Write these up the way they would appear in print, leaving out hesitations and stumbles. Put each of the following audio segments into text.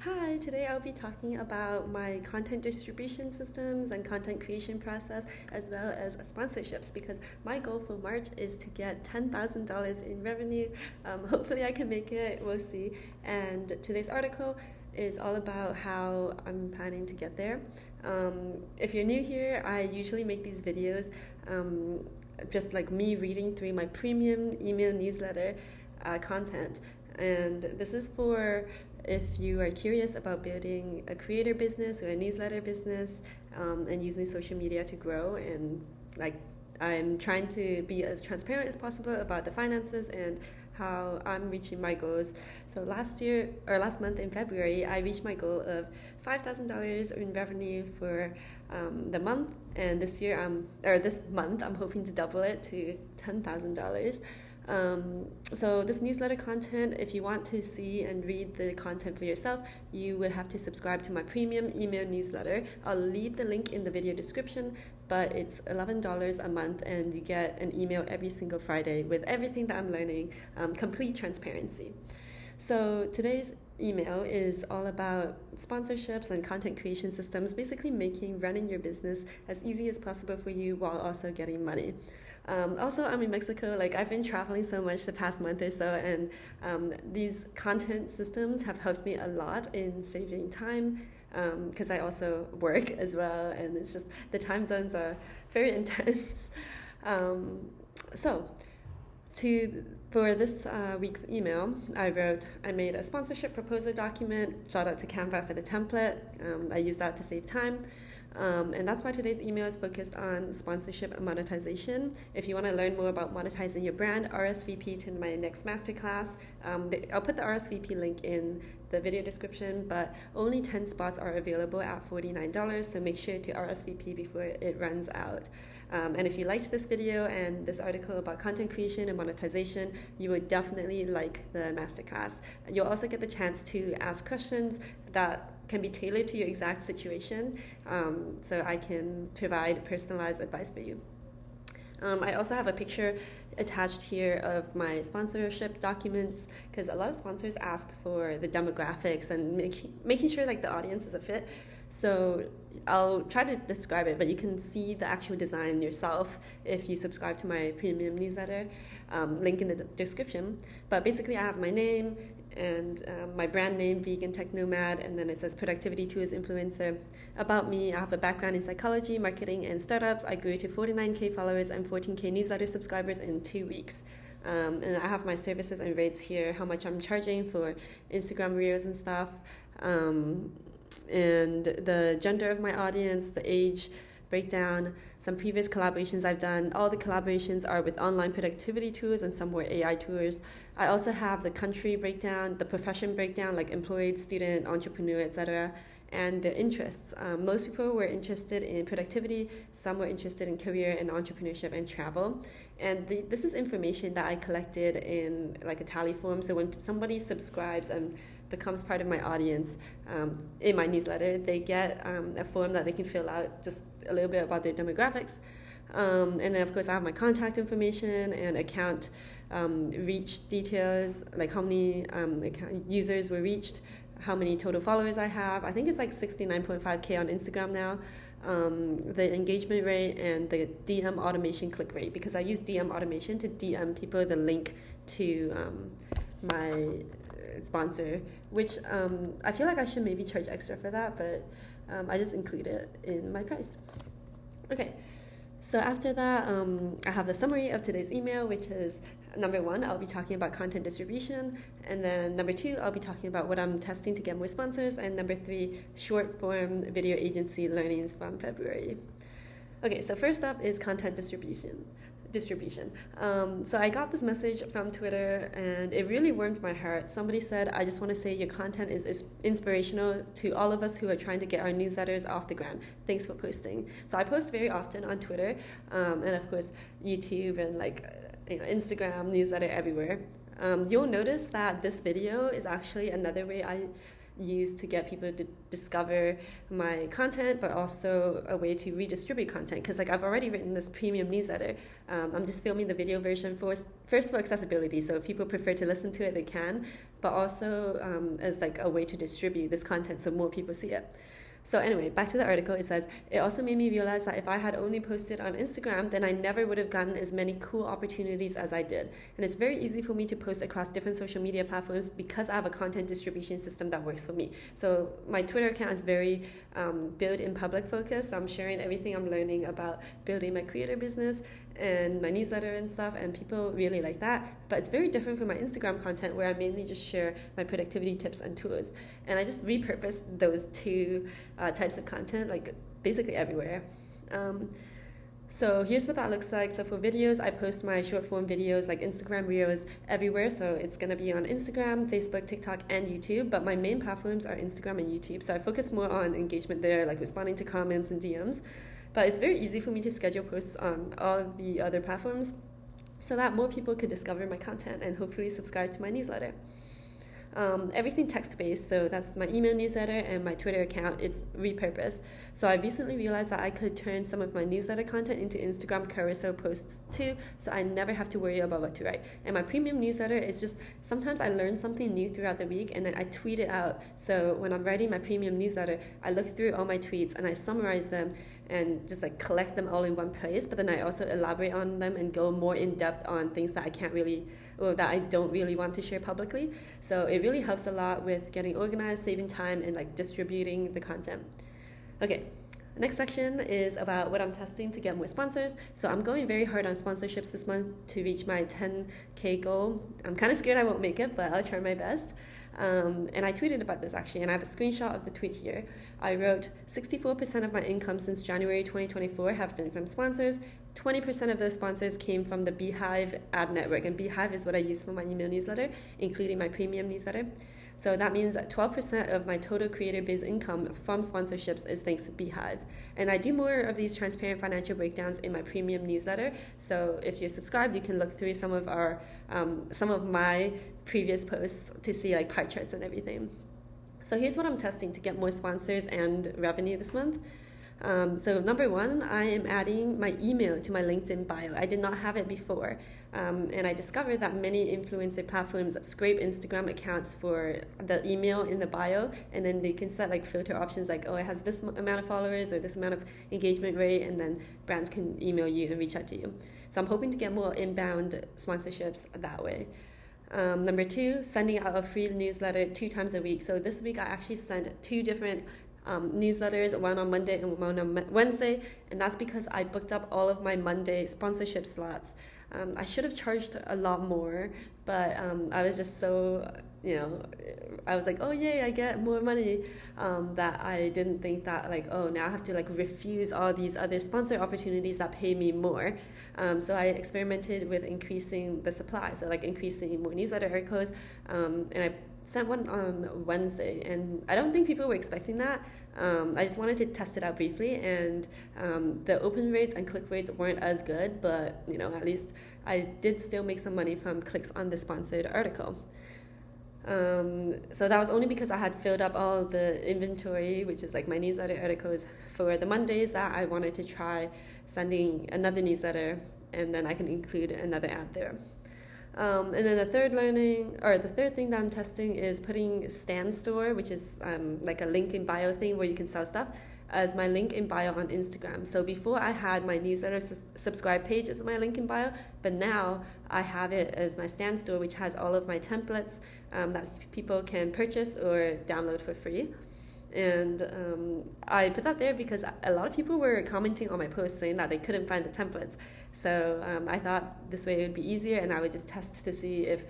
Hi, today I'll be talking about my content distribution systems and content creation process as well as sponsorships because my goal for March is to get $10,000 in revenue. Hopefully, I can make it, we'll see. And today's article is all about how I'm planning to get there. If you're new here, I usually make these videos just like me reading through my premium email newsletter content. And this is for if you are curious about building a creator business or a newsletter business and using social media to grow. And like I'm trying to be as transparent as possible about the finances and how I'm reaching my goals. So last month in February, I reached my goal of $5,000 in revenue for the month, and this month I'm hoping to double it to $10,000. So this newsletter content, if you want to see and read the content for yourself, you would have to subscribe to my premium email newsletter. I'll leave the link in the video description, but it's $11 a month and you get an email every single Friday with everything that I'm learning, complete transparency. So today's email is all about sponsorships and content creation systems, basically making running your business as easy as possible for you while also getting money. Also, I'm in Mexico. Like I've been traveling so much the past month or so, and these content systems have helped me a lot in saving time because I also work as well, and it's just the time zones are very intense. So for this week's email, I made a sponsorship proposal document. Shout out to Canva for the template. I use that to save time. And that's why today's email is focused on sponsorship and monetization. If you want to learn more about monetizing your brand, RSVP to my next masterclass. I'll put the RSVP link in the video description, but only 10 spots are available at $49, so make sure to RSVP before it runs out. And if you liked this video and this article about content creation and monetization, you would definitely like the masterclass. You'll also get the chance to ask questions that can be tailored to your exact situation, so I can provide personalized advice for you. I also have a picture attached here of my sponsorship documents because a lot of sponsors ask for the demographics and making sure like the audience is a fit. So I'll try to describe it, but you can see the actual design yourself if you subscribe to my premium newsletter, link in the description. But basically I have my name and my brand name, Vegan Tech Nomad, and then it says Productivity Tools Influencer. About me, I have a background in psychology, marketing, and startups. I grew to 49K followers and 14K newsletter subscribers in 2 weeks. And I have my services and rates here, how much I'm charging for Instagram Reels and stuff, and the gender of my audience, the age breakdown, some previous collaborations I've done. All the collaborations are with online productivity tools and some were AI tools. I also have the country breakdown, the profession breakdown, like employed, student, entrepreneur, etc., and their interests. Most people were interested in productivity, some were interested in career and entrepreneurship and travel. And this is information that I collected in like a tally form. So when somebody subscribes and becomes part of my audience in my newsletter, they get a form that they can fill out, just a little bit about their demographics. And then of course I have my contact information and account reach details, like how many users were reached, how many total followers I have. I think it's like 69.5K on Instagram now. The engagement rate and the DM automation click rate, because I use DM automation to DM people the link to my sponsor, which I feel like I should maybe charge extra for that, but I just include it in my price. Okay, so after that, I have the summary of today's email, which is number 1, I'll be talking about content distribution, and then number 2, I'll be talking about what I'm testing to get more sponsors, and number 3, short form video agency learnings from February. Okay, so first up is content distribution. So I got this message from Twitter and it really warmed my heart. Somebody said, I just want to say your content is inspirational to all of us who are trying to get our newsletters off the ground. Thanks for posting. So I post very often on Twitter and of course YouTube and Instagram, newsletter, everywhere. You'll notice that this video is actually another way I use to get people to discover my content, but also a way to redistribute content. Because like I've already written this premium newsletter. I'm just filming the video version first for accessibility, so if people prefer to listen to it, they can, but also as like a way to distribute this content so more people see it. So anyway, back to the article, it says, it also made me realize that if I had only posted on Instagram, then I never would have gotten as many cool opportunities as I did. And it's very easy for me to post across different social media platforms because I have a content distribution system that works for me. So my Twitter account is very build in public focus. So I'm sharing everything I'm learning about building my creator business and my newsletter and stuff, and people really like that. But it's very different from my Instagram content, where I mainly just share my productivity tips and tools. And I just repurpose those two types of content like basically everywhere. So here's what that looks like. So for videos, I post my short form videos like Instagram Reels everywhere. So it's going to be on Instagram, Facebook, TikTok, and YouTube. But my main platforms are Instagram and YouTube. So I focus more on engagement there, like responding to comments and DMs. But it's very easy for me to schedule posts on all of the other platforms so that more people could discover my content and hopefully subscribe to my newsletter. Everything text-based, so that's my email newsletter and my Twitter account. It's repurposed. So I recently realized that I could turn some of my newsletter content into Instagram carousel posts too, so I never have to worry about what to write. And my premium newsletter is just, sometimes I learn something new throughout the week and then I tweet it out. So when I'm writing my premium newsletter, I look through all my tweets and I summarize them and just like collect them all in one place, but then I also elaborate on them and go more in depth on things that I can't really, or that I don't really want to share publicly. So it really helps a lot with getting organized, saving time, and like distributing the content. Okay, next section is about what I'm testing to get more sponsors. So I'm going very hard on sponsorships this month to reach my 10K goal. I'm kind of scared I won't make it, but I'll try my best. And I tweeted about this actually, and I have a screenshot of the tweet here. I wrote, 64% of my income since January 2024 have been from sponsors. 20% of those sponsors came from the Beehive ad network, and Beehive is what I use for my email newsletter, including my premium newsletter. So that means that 12% of my total creator biz income from sponsorships is thanks to Beehive. And I do more of these transparent financial breakdowns in my premium newsletter. So if you're subscribed, you can look through some of my previous posts to see like pie charts and everything. So here's what I'm testing to get more sponsors and revenue this month. So number one, I am adding my email to my LinkedIn bio. I did not have it before. And I discovered that many influencer platforms scrape Instagram accounts for the email in the bio, and then they can set like filter options like, oh, it has this amount of followers or this amount of engagement rate, and then brands can email you and reach out to you. So I'm hoping to get more inbound sponsorships that way. Number two, sending out a free newsletter 2 times a week. So this week I actually sent 2 different newsletters, one on Monday and one on Wednesday, and that's because I booked up all of my Monday sponsorship slots. I should have charged a lot more, but I was just so, I was like, oh yay, I get more money, that I didn't think that like, oh, now I have to like refuse all these other sponsor opportunities that pay me more. So I experimented with increasing the supply, so like increasing more newsletter articles, and I sent one on Wednesday, and I don't think people were expecting that. I just wanted to test it out briefly, and the open rates and click rates weren't as good, but at least I did still make some money from clicks on the sponsored article. So that was only because I had filled up all the inventory, which is like my newsletter articles for the Mondays, that I wanted to try sending another newsletter, and then I can include another ad there. And then the third thing that I'm testing is putting Stan Store, which is like a link in bio thing where you can sell stuff, as my link in bio on Instagram. So before I had my newsletter subscribe page as my link in bio, but now I have it as my Stan Store, which has all of my templates that people can purchase or download for free. And I put that there because a lot of people were commenting on my post saying that they couldn't find the templates. So I thought this way it would be easier, and I would just test to see if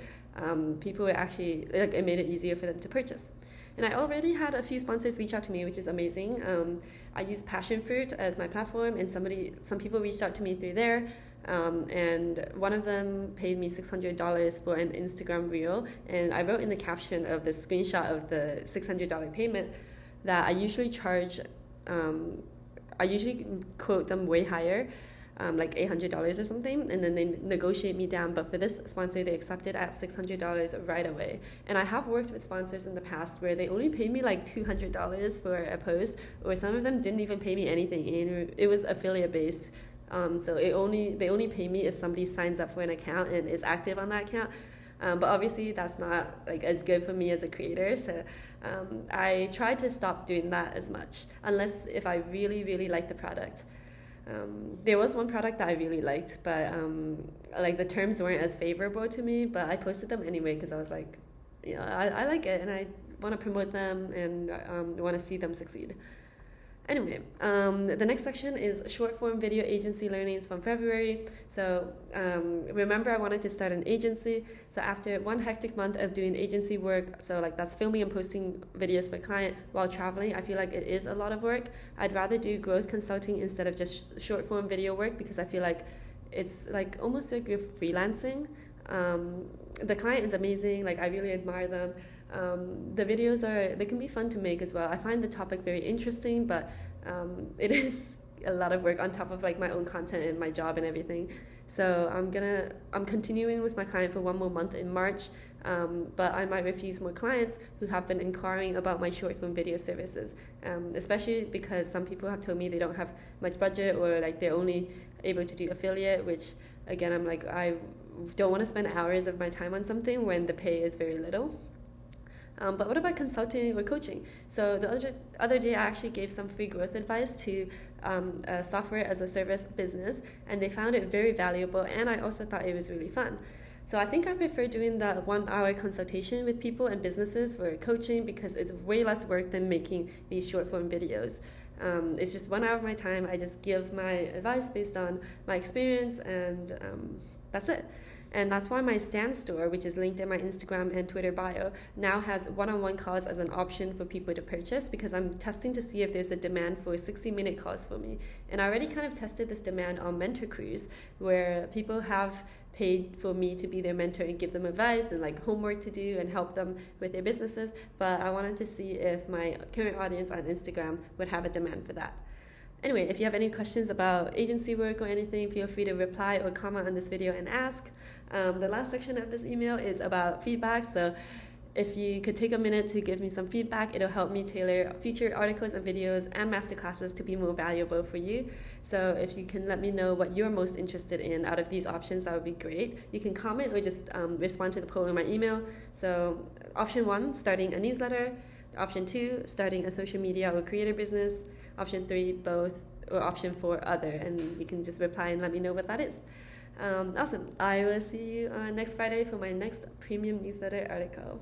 people would actually, like, it made it easier for them to purchase. And I already had a few sponsors reach out to me, which is amazing. I use Passion Fruit as my platform, and some people reached out to me through there. And one of them paid me $600 for an Instagram reel. And I wrote in the caption of the screenshot of the $600 payment that I usually charge, I usually quote them way higher. like $800 or something, and then they negotiate me down. But for this sponsor, they accepted at $600 right away. And I have worked with sponsors in the past where they only paid me like $200 for a post, or some of them didn't even pay me anything, and it was affiliate based. So they only pay me if somebody signs up for an account and is active on that account. But obviously that's not like as good for me as a creator, so I try to stop doing that as much, unless if I really, really like the product. There was one product that I really liked, but like the terms weren't as favorable to me, but I posted them anyway because I was like, I like it and I want to promote them and want to see them succeed. Anyway, the next section is short form video agency learnings from February. So remember, I wanted to start an agency. So after one hectic month of doing agency work, so like that's filming and posting videos for a client while traveling, I feel like it is a lot of work. I'd rather do growth consulting instead of just short form video work, because I feel like it's like almost like you're freelancing. The client is amazing, like I really admire them. The videos they can be fun to make as well. I find the topic very interesting, but it is a lot of work on top of like my own content and my job and everything. So I'm continuing with my client for one more month in March, but I might refuse more clients who have been inquiring about my short film video services, especially because some people have told me they don't have much budget, or like they're only able to do affiliate, which again, I'm like, I don't want to spend hours of my time on something when the pay is very little. But what about consulting or coaching? So the other day I actually gave some free growth advice to a software as a service business, and they found it very valuable, and I also thought it was really fun. So I think I prefer doing the 1 hour consultation with people and businesses for coaching, because it's way less work than making these short form videos. It's just 1 hour of my time. I just give my advice based on my experience, and that's it. And that's why my Stan store, which is linked in my Instagram and Twitter bio, now has one-on-one calls as an option for people to purchase, because I'm testing to see if there's a demand for 60-minute calls for me. And I already kind of tested this demand on Mentor Cruise, where people have paid for me to be their mentor and give them advice and like homework to do and help them with their businesses. But I wanted to see if my current audience on Instagram would have a demand for that. Anyway, if you have any questions about agency work or anything, feel free to reply or comment on this video and ask. The last section of this email is about feedback, so if you could take a minute to give me some feedback, it'll help me tailor future articles and videos and masterclasses to be more valuable for you. So if you can let me know what you're most interested in out of these options, that would be great. You can comment or just respond to the poll in my email. So option 1, starting a newsletter. Option 2, starting a social media or creator business. Option 3, both. Or option 4, other. And you can just reply and let me know what that is. Awesome. I will see you next Friday for my next premium newsletter article.